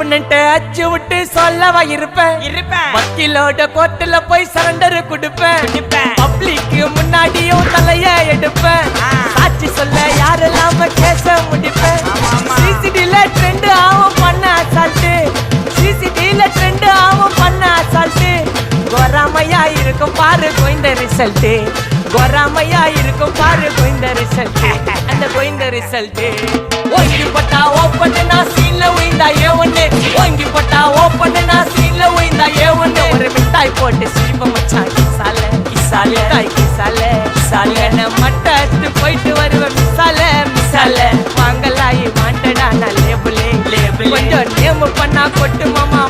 ஆப்பனன்ட்ட அச்சு விட்டு சொல்லவா இருப்பேன் வக்கீலோட கோர்ட்டுல போய் சரண்டர் கொடுப்பேன் பப்ளிக்கு முன்னாடியும் தலைய எடுப்பேன் சாட்சி சொல்ல யாரெல்லாம கேச முடிப்பேன் சிசிடில ட்ரெண்ட் ஆகும் பண்ண அசால்ட்டு சிசிடில ட்ரெண்ட் ஆகும் பண்ண அசால்ட்டு கோராமையா இருக்கும் பாரு கோயிந்த ரிசல்ட் கோராமையா இருக்கும் பாரு கோயிந்த ரிசல்ட் அந்த கோயிந்த ரிசல்ட் ஓங்கி பட்டா ஓப்பன் நான் சீன்ல உயிந்தா ஏவன்னு ஓங்கி பட்டா ஓப்பன் நான் சீன்ல உயிந்தா ஏவன்னு ஒரு மிட்டாய் போட்டு சிரிப்ப மச்சான் கிசால கிசால தாய் கிசால கிசால மட்டத்து போயிட்டு வருவேன் மிசால மிசால வாங்கலாயி மாட்டடா நான் லேபிளே லேபிள் கொஞ்சம் நேம் பண்ணா கொட்டு மாமா